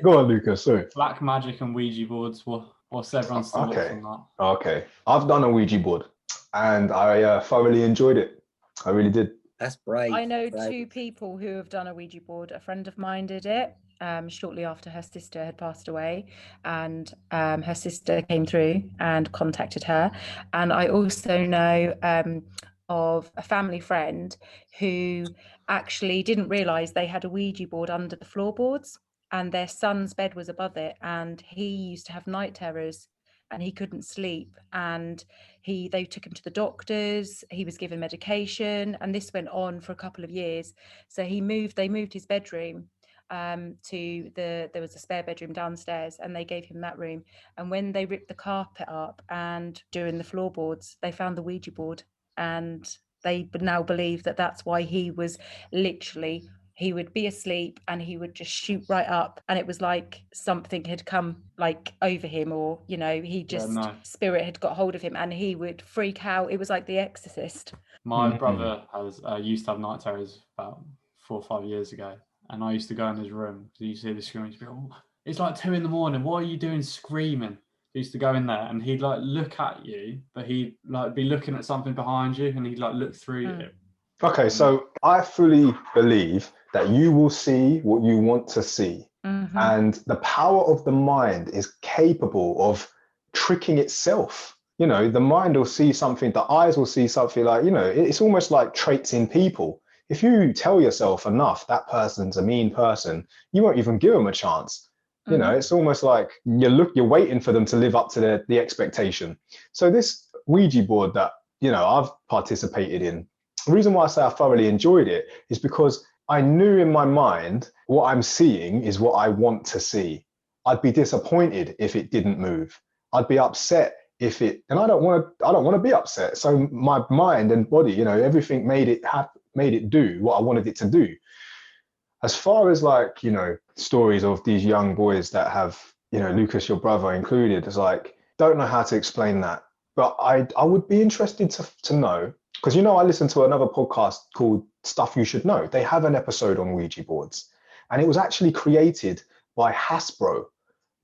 Go on, Lucas. Sorry. Black magic and Ouija boards. What's everyone's thoughts on that? Okay. I've done a Ouija board and I thoroughly enjoyed it. I really did. That's brave. I know two people who have done a Ouija board. A friend of mine did it shortly after her sister had passed away, and her sister came through and contacted her. And I also know of a family friend who actually didn't realise they had a Ouija board under the floorboards, and their son's bed was above it, and he used to have night terrors and he couldn't sleep, and they took him to the doctors, he was given medication, and this went on for a couple of years. So they moved his bedroom there was a spare bedroom downstairs, and they gave him that room. And when they ripped the carpet up and doing the floorboards, they found the Ouija board, and they now believe that that's why he was literally, he would be asleep and he would just shoot right up, and it was like something had come like over him, or he just spirit had got hold of him, and he would freak out. It was like The Exorcist. My brother used to have night terrors about 4 or 5 years ago, and I used to go in his room because he used to hear the screaming. He'd be, "Oh, it's like 2 a.m. What are you doing screaming?" I used to go in there and he'd like look at you, but he'd like be looking at something behind you, and he'd like look through you. Okay, so I fully believe that you will see what you want to see. Mm-hmm. And the power of the mind is capable of tricking itself. The mind will see something, the eyes will see something, like, it's almost like traits in people. If you tell yourself enough, that person's a mean person, you won't even give them a chance. Mm-hmm. It's almost like you're waiting for them to live up to the expectation. So this Ouija board that, I've participated in, the reason why I say I thoroughly enjoyed it is because I knew in my mind what I'm seeing is what I want to see. I'd be disappointed if it didn't move. I'd be upset and I don't want to be upset. So my mind and body, everything made it do what I wanted it to do. As far as like, stories of these young boys that have, Lucas, your brother included, it's like, don't know how to explain that. But I would be interested to know, because, I listened to another podcast called Stuff You Should Know. They have an episode on Ouija boards, and it was actually created by Hasbro.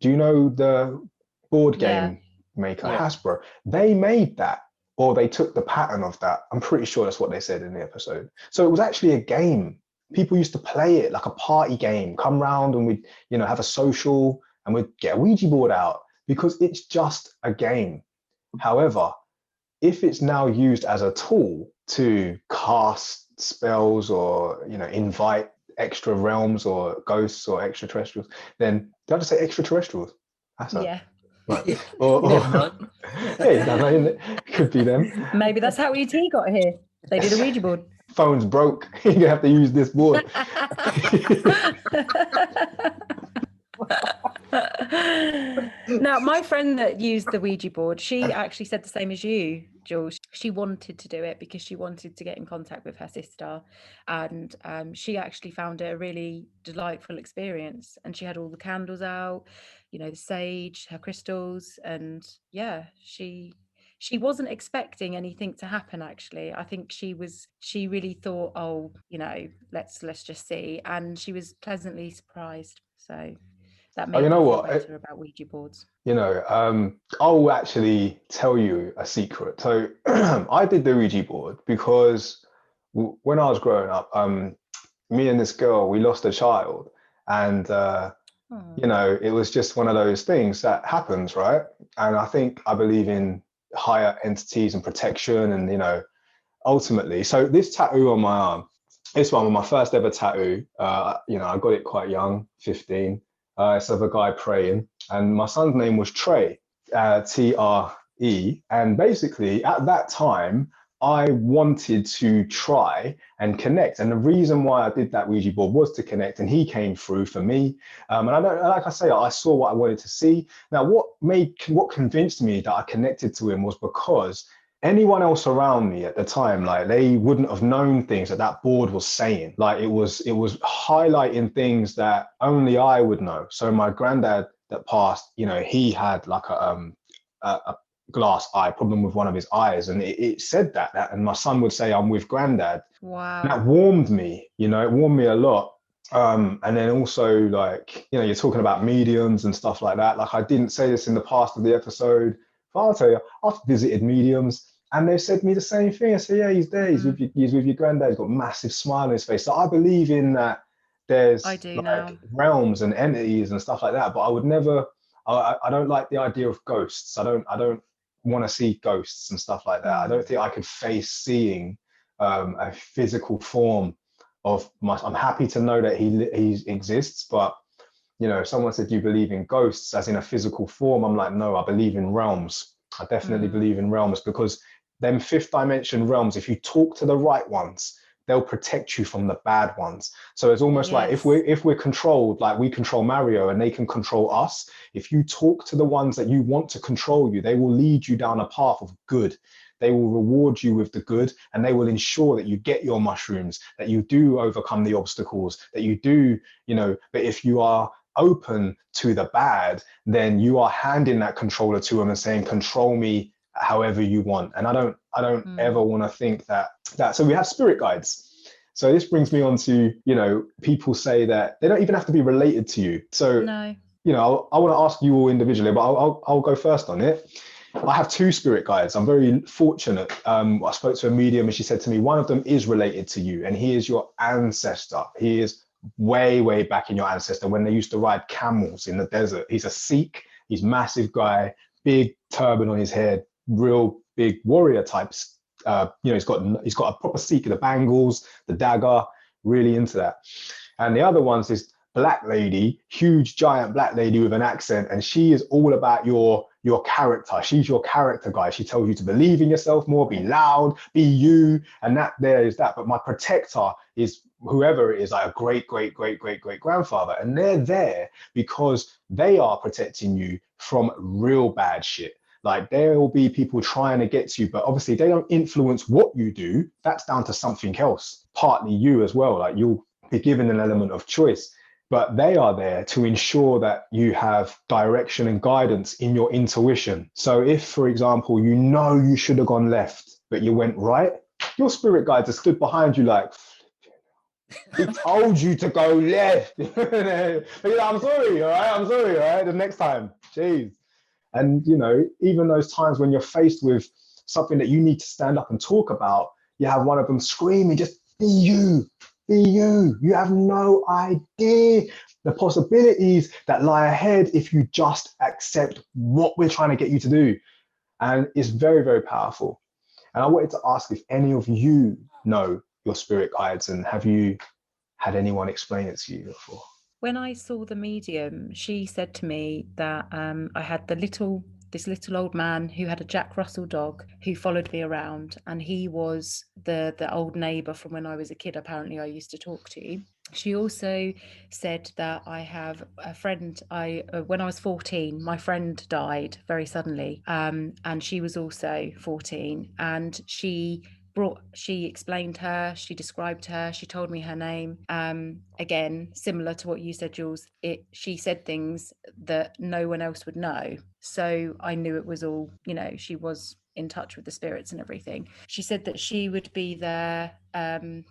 Do you know the board game maker, Hasbro? They made that, or they took the pattern of that. I'm pretty sure that's what they said in the episode. So it was actually a game. People used to play it like a party game, come round and we'd, have a social, and we'd get a Ouija board out, because it's just a game. However, if it's now used as a tool to cast spells or, invite extra realms or ghosts or extraterrestrials, then did I just say extraterrestrials? Yeah. Right. It could be them. Maybe that's how ET got here. They did a Ouija board. Phone's broke. You have to use this board. Now, my friend that used the Ouija board, she actually said the same as you, Jules. She wanted to do it because she wanted to get in contact with her sister, and she actually found it a really delightful experience. And she had all the candles out, the sage, her crystals, and she wasn't expecting anything to happen. Actually, I think she really thought, let's just see, and she was pleasantly surprised. So that made me feel better about Ouija boards. I'll actually tell you a secret. So I did the Ouija board because when I was growing up, me and this girl, we lost a child, and it was just one of those things that happens, right? And I believe in higher entities and protection, and ultimately, so this tattoo on my arm, this one was my first ever tattoo. I got it quite young, 15. It's of a guy praying, and my son's name was Trey, T-R-E. And basically at that time, I wanted to try and connect. And the reason why I did that Ouija board was to connect, and he came through for me. And like I say, I saw what I wanted to see. Now, what convinced me that I connected to him was because anyone else around me at the time, like, they wouldn't have known things that board was saying. Like, it was highlighting things that only I would know. So my granddad that passed, he had like a glass eye problem with one of his eyes, and it said that, and my son would say, "I'm with granddad." Wow. And that warmed me, it warmed me a lot. And then also, like, you know, you're talking about mediums and stuff like that. Like, I didn't say this in the past of the episode, but I'll tell you, I've visited mediums and they've said to me the same thing. I say, yeah, he's there. He's with your granddad. He's got a massive smile on his face. So I believe in that I there's do like now. realms and entities and stuff like that. But I would never, I don't like the idea of ghosts. I don't want to see ghosts and stuff like that. I don't think I could face seeing a physical form of my. I'm happy to know that he exists, but you know, if someone said, "Do you believe in ghosts as in a physical form?" I'm like, no, I believe in realms. I definitely believe in realms, because them fifth dimension realms, if you talk to the right ones, they'll protect you from the bad ones. So it's almost like if we're controlled, like we control Mario and they can control us. If you talk to the ones that you want to control you, they will lead you down a path of good. They will reward you with the good, and they will ensure that you get your mushrooms, that you do overcome the obstacles, that you do, you know. But if you are open to the bad, then you are handing that controller to them and saying, control me however you want. And I don't ever want to think that so we have spirit guides. So this brings me on to, you know, people say that they don't even have to be related to you. So No. you know, I want to ask you all individually, but I'll go first on it. I have two spirit guides. I'm very fortunate. I spoke to a medium and she said to me, one of them is related to you and he is your ancestor. He is way back in your ancestor when they used to ride camels in the desert. He's a Sikh. He's a massive guy, big turban on his head, real big warrior types. You know, he's got a proper Sikh, the bangles, the dagger, really into that. And the other one's this black lady, huge giant black lady with an accent, and she is all about your character. She's your character guy. She tells you to believe in yourself more, be loud, be you, and that there is that. But my protector is whoever it is, like a great grandfather, and they're there because they are protecting you from real bad shit. Like there will be people trying to get to you, but obviously they don't influence what you do. That's down to something else, partly you as well. Like you'll be given an element of choice, but they are there to ensure that you have direction and guidance in your intuition. So if, for example, you know you should have gone left, but you went right, your spirit guides are stood behind you like, he told you to go left. But, you know, I'm sorry, all right? The next time, jeez. And, you know, even those times when you're faced with something that you need to stand up and talk about, you have one of them screaming, just be you, be you. You have no idea the possibilities that lie ahead if you just accept what we're trying to get you to do. And it's very powerful. And I wanted to ask if any of you know your spirit guides, and have you had anyone explain it to you before? When I saw the medium, she said to me that I had this little old man who had a Jack Russell dog who followed me around, and he was the old neighbour from when I was a kid. Apparently, I used to talk to. She also said that I have a friend. When I was 14, my friend died very suddenly, and she was also 14, and she explained her, she described her, she told me her name. Again, similar to what you said, Jules, she said things that no one else would know. So I knew it was all, you know, she was in touch with the spirits and everything. She said that she would be there.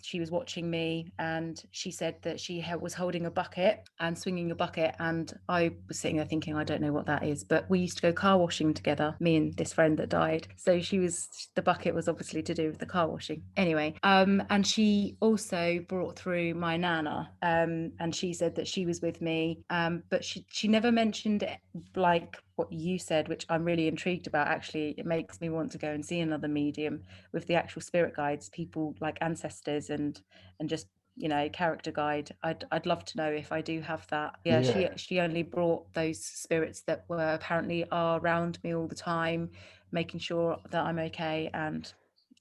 She was watching me, and she said that she was holding a bucket and swinging a bucket, and I was sitting there thinking, I don't know what that is, but we used to go car washing together, me and this friend that died. So the bucket was obviously to do with the car washing. Anyway, and she also brought through my nana, and she said that she was with me, but she never mentioned it, like what you said, which I'm really intrigued about. Actually, it makes me want to go and see another medium with the actual spirit guides, people like ancestors and just, you know, character guide. I'd love to know if I do have that. Yeah. She only brought those spirits that were apparently are around me all the time, making sure that I'm okay, and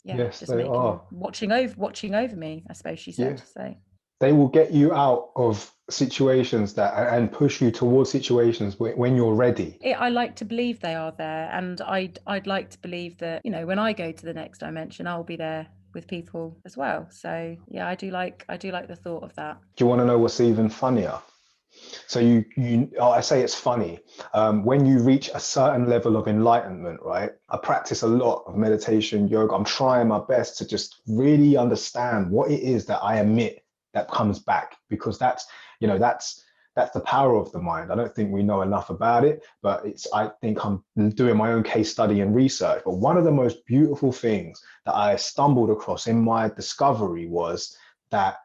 Yes, just they are watching over me, I suppose she said. So they will get you out of situations and push you towards situations when you're ready. I like to believe they are there, and I'd like to believe that, you know, when I go to the next dimension, I'll be there with people as well. So yeah, I do like the thought of that. Do you want to know what's even funnier? So I say it's funny. When you reach a certain level of enlightenment, right? I practice a lot of meditation, yoga. I'm trying my best to just really understand what it is that I emit that comes back, because that's the power of the mind. I don't think we know enough about it, but I think I'm doing my own case study and research. But one of the most beautiful things that I stumbled across in my discovery was that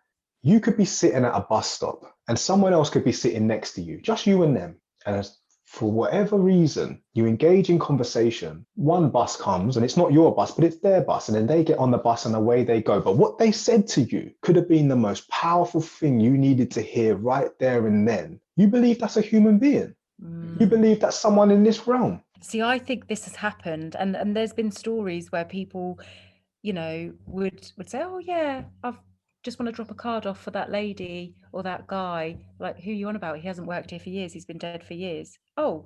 you could be sitting at a bus stop and someone else could be sitting next to you, just you and them. And for whatever reason, you engage in conversation. One bus comes and it's not your bus, but it's their bus. And then they get on the bus and away they go. But what they said to you could have been the most powerful thing you needed to hear right there and then. You believe that's a human being. You believe that's someone in this realm. See, I think this has happened. And there's been stories where people, would say, oh, yeah, I've just want to drop a card off for that lady or that guy. Like, who are you on about? He hasn't worked here for years. He's been dead for years. Oh,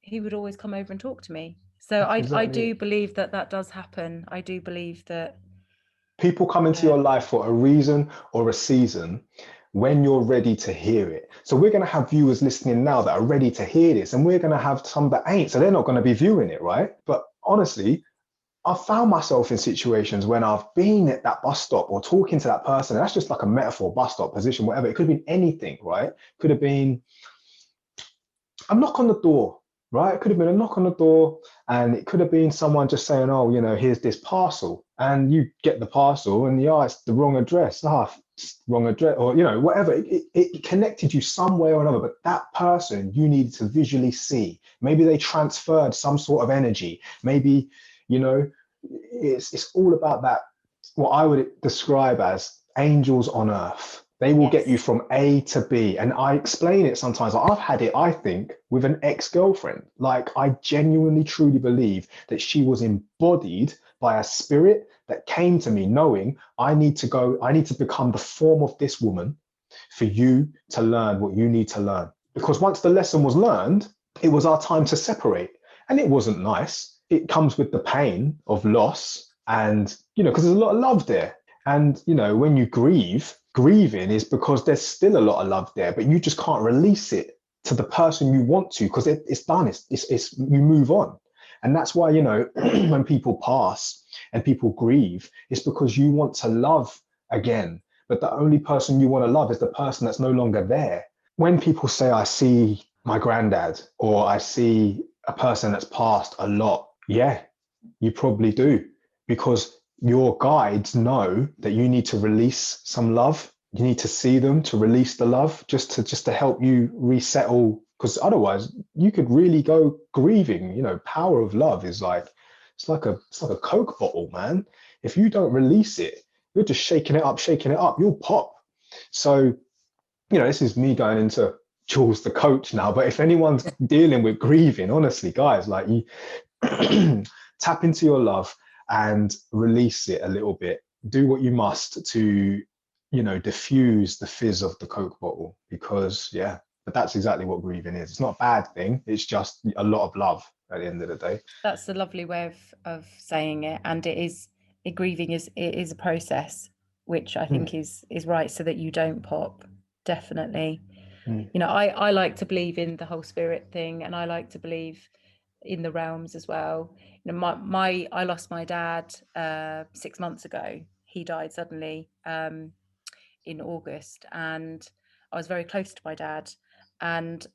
he would always come over and talk to me. So I do believe that does happen. I do believe that people come into your life for a reason or a season when you're ready to hear it. So we're going to have viewers listening now that are ready to hear this, and we're going to have some that ain't, so they're not going to be viewing it, right? But honestly, I've found myself in situations when I've been at that bus stop or talking to that person, and that's just like a metaphor, bus stop, position, whatever. It could have been anything, right? Could have been a knock on the door, right? It could have been a knock on the door, and it could have been someone just saying, oh, here's this parcel. And you get the parcel and it's the wrong address. Wrong address, or, whatever. It connected you some way or another, but that person you needed to visually see. Maybe they transferred some sort of energy. Maybe, it's all about that, what I would describe as angels on earth. They will get you from A to B. And I explain it sometimes. I've had it, I think, with an ex-girlfriend. Like, I genuinely, truly believe that she was embodied by a spirit that came to me knowing I need to become the form of this woman for you to learn what you need to learn. Because once the lesson was learned, it was our time to separate. And it wasn't nice. It comes with the pain of loss and, because there's a lot of love there. And, when you grieving is because there's still a lot of love there, but you just can't release it to the person you want to, because it's done. It's you move on. And that's why, when people pass and people grieve, it's because you want to love again. But the only person you want to love is the person that's no longer there. When people say, I see my granddad, or I see a person that's passed a lot, yeah, you probably do, because your guides know that you need to release some love. You need to see them to release the love, just to help you resettle. Because otherwise, you could really go grieving. Power of love is it's like a Coke bottle, man. If you don't release it, you're just shaking it up. You'll pop. So, this is me going into Jules the coach now. But if anyone's dealing with grieving, honestly, guys, like, you tap into your love and release it a little bit. Do what you must to, diffuse the fizz of the Coke bottle, because but that's exactly what grieving is. It's not a bad thing. It's just a lot of love at the end of the day. That's a lovely way of saying it. And grieving is a process, which I think is right, so that you don't pop. Definitely. I like to believe in the whole spirit thing, and I like to believe in the realms as well. I lost my dad 6 months ago. He died suddenly in August, and I was very close to my dad. And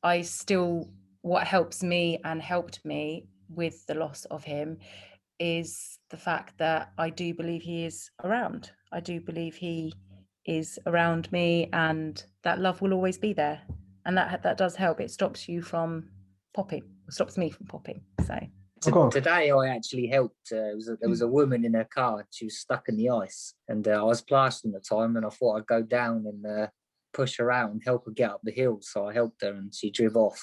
what helps me and helped me with the loss of him is the fact that I do believe he is around. I do believe he is around me, and that love will always be there. And that does help. It stops you from popping. It stops me from popping. So today I actually helped. There was a woman in her car. She was stuck in the ice, and I was plastering at the time, and I thought I'd go down and push her out and help her get up the hill. So I helped her, and she drove off.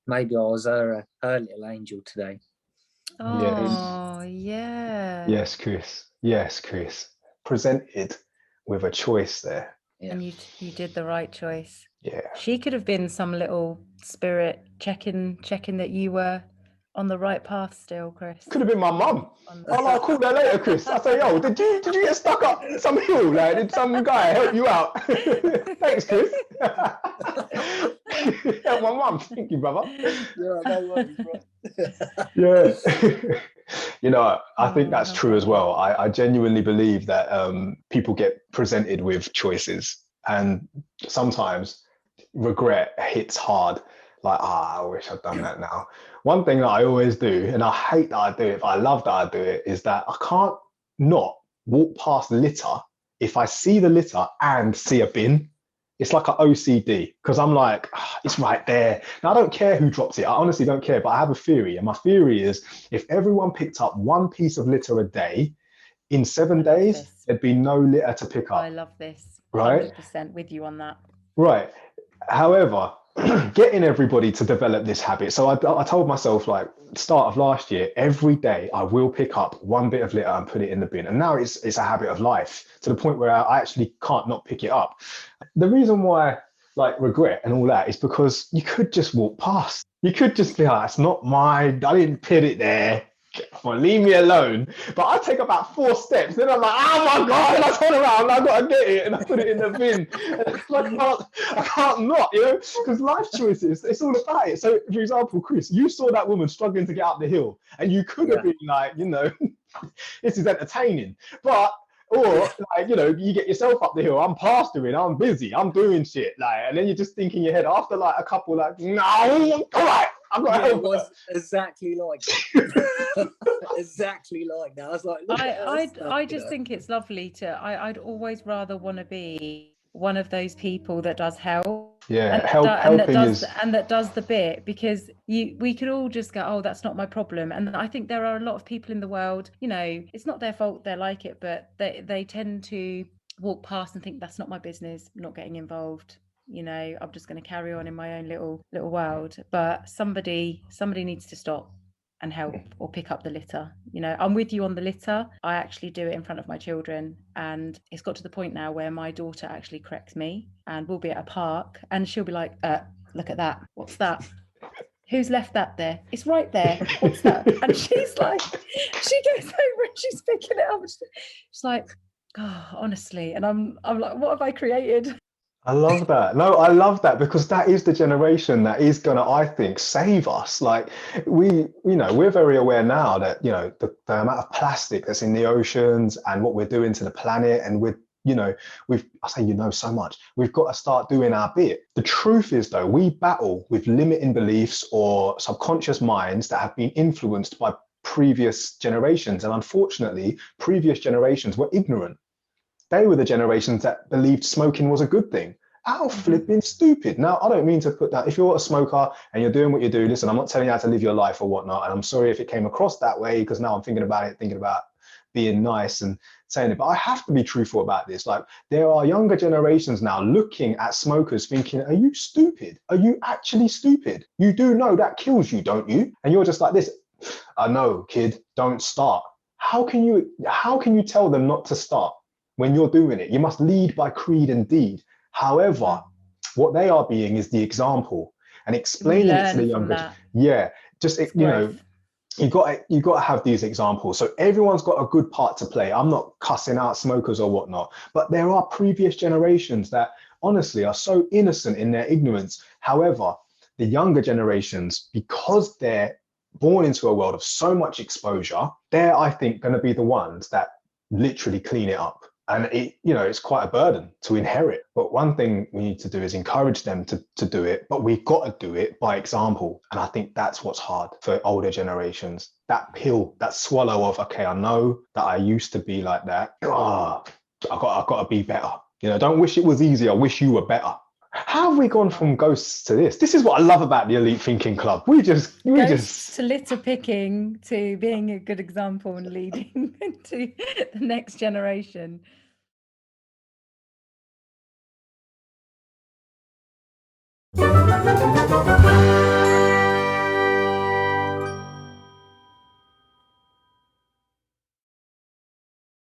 Maybe I was her little angel today. Oh, yeah. Yes, Chris. Presented with a choice there. Yeah. And you did the right choice. Yeah. She could have been some little spirit checking that you were on the right path still, Chris. Could have been my mum. I'll call her later, Chris. I'll say, yo, did you get stuck up some hill? Like, did some guy help you out? Thanks, Chris. Help my mum. Thank you, brother. Yeah, no worries, bro. Yeah. I think that's true as well. I genuinely believe that people get presented with choices. And sometimes regret hits hard. Like, I wish I'd done that now. One thing that I always do, and I hate that I do it, but I love that I do it, is that I can't not walk past litter if I see the litter and see a bin. It's like an OCD, because I'm like, it's right there. Now, I don't care who drops it. I honestly don't care, but I have a theory. And my theory is if everyone picked up one piece of litter a day, in 7 days, there'd be no litter to pick up. I love this. Right? 100% with you on that. Right. However, getting everybody to develop this habit. So I told myself, like, start of last year, every day I will pick up one bit of litter and put it in the bin. And now it's a habit of life, to the point where I actually can't not pick it up. The reason why, like, regret and all that is because you could just walk past. You could just be like, it's not mine. I didn't put it there. Well, leave me alone. But I take about 4 steps, then I'm like, oh my God, and I turn around and I gotta get it and I put it in the bin. I can't not, you know, because life choices, it's all about it. So, for example, Chris, you saw that woman struggling to get up the hill, and you could have been like, you know, this is entertaining. But, or like, you know, you get yourself up the hill, I'm pastoring, I'm busy, I'm doing shit, like, and then you're just thinking in your head after like a couple, like, no, all right. It was exactly like that. Exactly like that. I was like, I just think it's lovely I'd always rather want to be one of those people that does help. Yeah, and that does the bit, because we could all just go, oh, that's not my problem. And I think there are a lot of people in the world, you know, it's not their fault they're like it, but they tend to walk past and think that's not my business, I'm not getting involved. You know, I'm just going to carry on in my own little world. But somebody needs to stop and help or pick up the litter. You know, I'm with you on the litter. I actually do it in front of my children, and it's got to the point now where my daughter actually corrects me, and we'll be at a park and she'll be like, look at that, what's that? Who's left that there? It's right there. What's that? And she's like, she goes over and she's picking it up. She's like, oh, honestly. And I'm like, what have I created? I love that. No, I love that, because that is the generation that is going to, I think, save us. Like, we're very aware now that, you know, the amount of plastic that's in the oceans and what we're doing to the planet. And so much. We've got to start doing our bit. The truth is, though, we battle with limiting beliefs or subconscious minds that have been influenced by previous generations. And unfortunately, previous generations were ignorant. They were the generations that believed smoking was a good thing. How flipping stupid. Now, I don't mean to put that, if you're a smoker and you're doing what you do, listen, I'm not telling you how to live your life or whatnot. And I'm sorry if it came across that way, because now I'm thinking about being nice and saying it. But I have to be truthful about this. Like, there are younger generations now looking at smokers thinking, are you stupid? Are you actually stupid? You do know that kills you, don't you? And you're just like this, I know, kid, don't start. How can you tell them not to start? When you're doing it, you must lead by creed and deed. However, what they are being is the example, and explaining it to the younger. Yeah, just you know, you got to have these examples. So everyone's got a good part to play. I'm not cussing out smokers or whatnot, but there are previous generations that honestly are so innocent in their ignorance. However, the younger generations, because they're born into a world of so much exposure, they're, I think, going to be the ones that literally clean it up. And it's quite a burden to inherit. But one thing we need to do is encourage them to do it, but we've got to do it by example. And I think that's what's hard for older generations. That pill, that swallow of, okay, I know that I used to be like that. I've got to be better. You know, don't wish it was easier. Wish you were better. How have we gone from ghosts to this? This is what I love about the Elite Thinking Club. We just to litter picking, to being a good example and leading into the next generation.